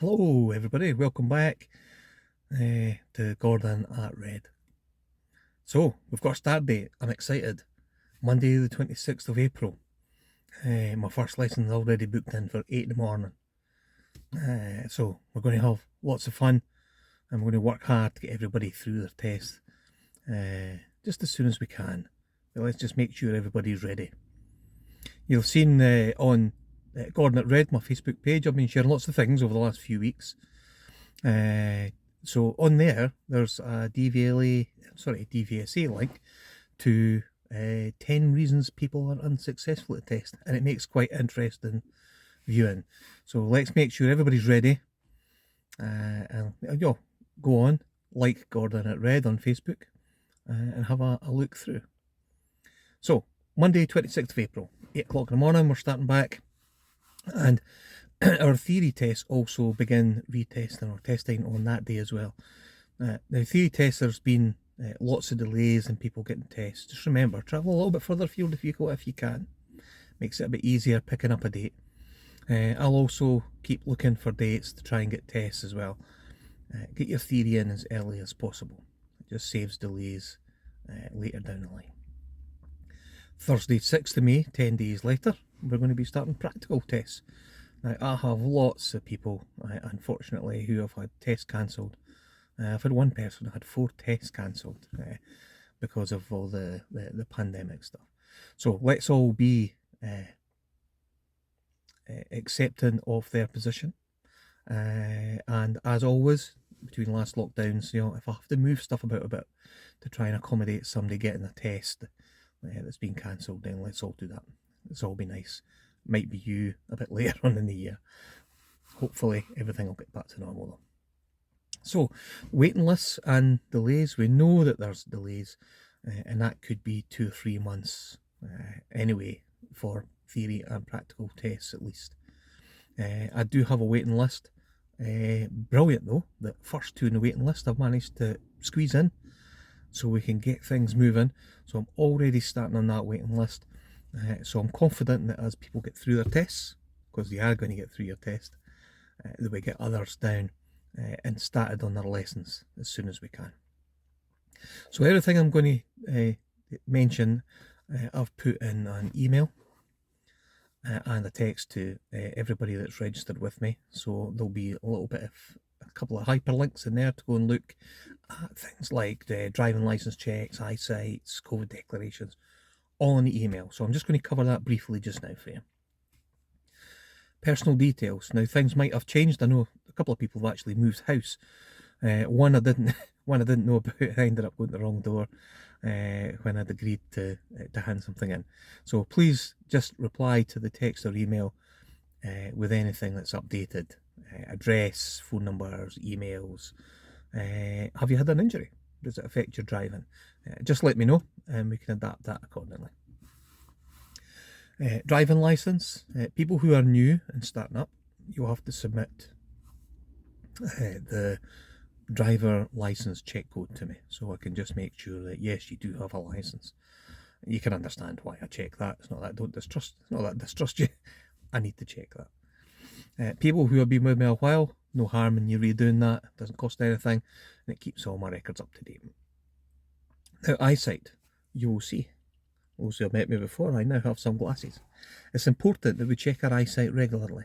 Hello everybody, welcome back to Gordon at Red. So, we've got a start date, I'm excited. Monday the 26th of April. My first lesson's already booked in for 8 in the morning. So, we're going to have lots of fun and we're going to work hard to get everybody through their test just as soon as we can. But let's just make sure everybody's ready. You'll have seen on Gordon at Red, my Facebook page, I've been sharing lots of things over the last few weeks. So on there's a DVSA link to 10 reasons people are unsuccessful at test, and it makes quite interesting viewing. So let's make sure everybody's ready. And go on, like Gordon at Red on Facebook, and have a look through. So Monday 26th of April, 8 o'clock in the morning, we're starting back, and our theory tests also begin retesting or testing on that day as well. Now, theory tests, there's been lots of delays in people getting tests. Just remember, travel a little bit further afield if you can. Makes it a bit easier picking up a date. I'll also keep looking for dates to try and get tests as well. Get your theory in as early as possible. It just saves delays later down the line. Thursday 6th of May, 10 days later, we're going to be starting practical tests. Now, I have lots of people, unfortunately, who have had tests cancelled. I've had one person who had 4 tests cancelled because of all the pandemic stuff. So let's all be accepting of their position. And as always, between last lockdowns, if I have to move stuff about a bit to try and accommodate somebody getting a test that's been cancelled, then let's all do that. Let's all be nice. Might be you a bit later on in the year. Hopefully everything will get back to normal though. So, waiting lists and delays. We know that there's delays, and that could be 2 or 3 months anyway for theory and practical tests at least. I do have a waiting list. Brilliant though, the first 2 in the waiting list I've managed to squeeze in so we can get things moving. So I'm already starting on that waiting list. So I'm confident that as people get through their tests, because they are going to get through your test, that we get others down and started on their lessons as soon as we can. So everything I'm going to mention, I've put in an email and a text to everybody that's registered with me. So there'll be a couple of hyperlinks in there to go and look at things like the driving license checks, eyesights, COVID declarations, all in the email. So I'm just going to cover that briefly just now for you. Personal details. Now, things might have changed. I know a couple of people have actually moved house. One I didn't know about. I ended up going to the wrong door when I'd agreed to hand something in. So please just reply to the text or email with anything that's updated. Address, phone numbers, emails. Have you had an injury? Does it affect your driving? Just let me know and we can adapt that accordingly. Driving license. People who are new and starting up, you'll have to submit the driver license check code to me so I can just make sure that yes, you do have a license. You can understand why I check that. It's not that I don't distrust. It's not that I distrust you. I need to check that. People who have been with me a while, no harm in you redoing that. It doesn't cost anything and it keeps all my records up to date. Now, eyesight, you will see. Those who have met me before, I now have some glasses. It's important that we check our eyesight regularly.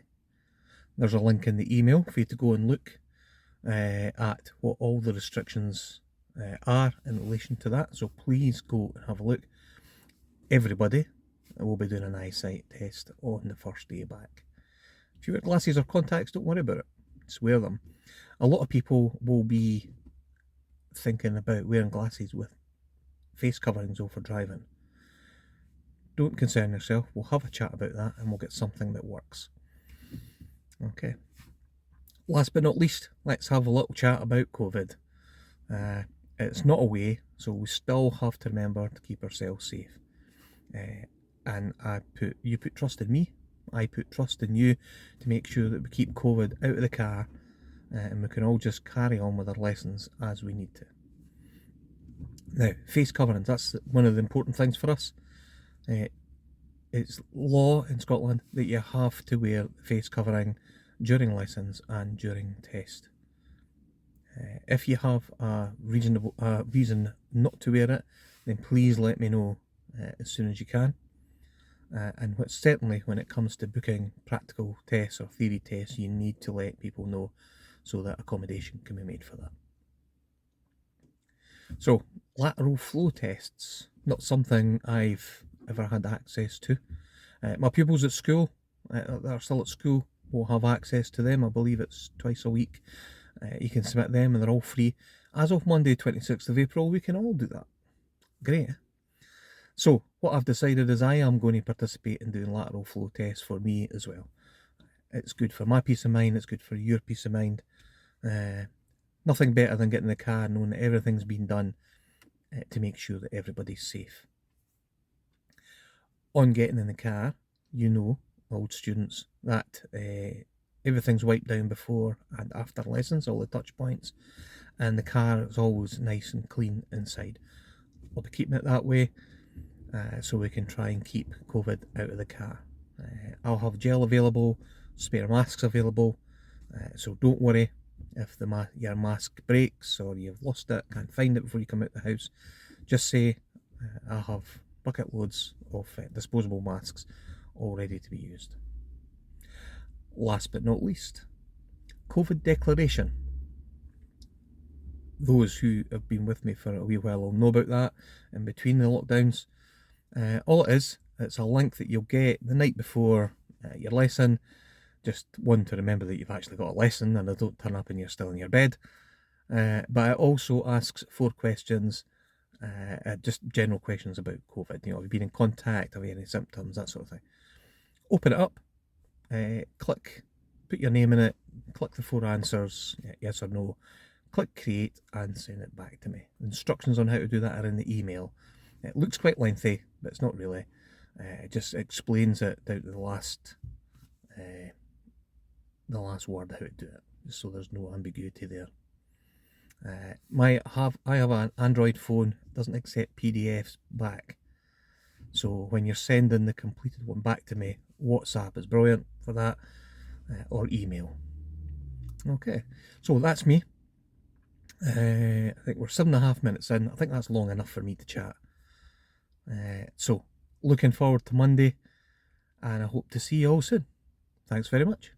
There's a link in the email for you to go and look at what all the restrictions are in relation to that. So please go and have a look. Everybody will be doing an eyesight test on the first day back. If you wear glasses or contacts, don't worry about it. Just wear them. A lot of people will be thinking about wearing glasses with face coverings over driving. Don't concern yourself. We'll have a chat about that and we'll get something that works. Okay. Last but not least, let's have a little chat about COVID. It's not away, so we still have to remember to keep ourselves safe. And you put trust in me, I put trust in you to make sure that we keep COVID out of the car and we can all just carry on with our lessons as we need to. Now, face coverings, that's one of the important things for us. It's law in Scotland that you have to wear face covering during lessons and during test. If you have a reason not to wear it, then please let me know as soon as you can. And certainly when it comes to booking practical tests or theory tests, you need to let people know so that accommodation can be made for that. So, lateral flow tests, not something I've ever had access to. My pupils at school, that are still at school, will have access to them. I believe it's twice a week. You can submit them and they're all free. As of Monday 26th of April, we can all do that. Great. So what I've decided is I am going to participate in doing lateral flow tests for me as well. It's good for my peace of mind, it's good for your peace of mind. Nothing better than getting in the car knowing that everything's been done to make sure that everybody's safe. On getting in the car, you know, old students, that everything's wiped down before and after lessons, all the touch points, and the car is always nice and clean inside. I'll be keeping it that way so we can try and keep COVID out of the car. I'll have gel available, spare masks available, so don't worry if your mask breaks or you've lost it, can't find it before you come out the house. Just say I have bucket loads of disposable masks all ready to be used. Last but not least, COVID declaration. Those who have been with me for a wee while will know about that in between the lockdowns. All it is, it's a link that you'll get the night before your lesson. Just one, to remember that you've actually got a lesson and they don't turn up and you're still in your bed. But it also asks 4 questions, just general questions about COVID. You know, have you been in contact? Have you any symptoms? That sort of thing. Open it up, click, put your name in it, click the 4 answers, yes or no, click create and send it back to me. Instructions on how to do that are in the email. It looks quite lengthy, but it's not really. It just explains it down to the last word how to do it, just so there's no ambiguity there. I have an Android phone, doesn't accept PDFs back. So when you're sending the completed one back to me, WhatsApp is brilliant for that, or email. Okay, so that's me. I think we're 7.5 minutes in. I think that's long enough for me to chat. So looking forward to Monday, and I hope to see you all soon. Thanks very much.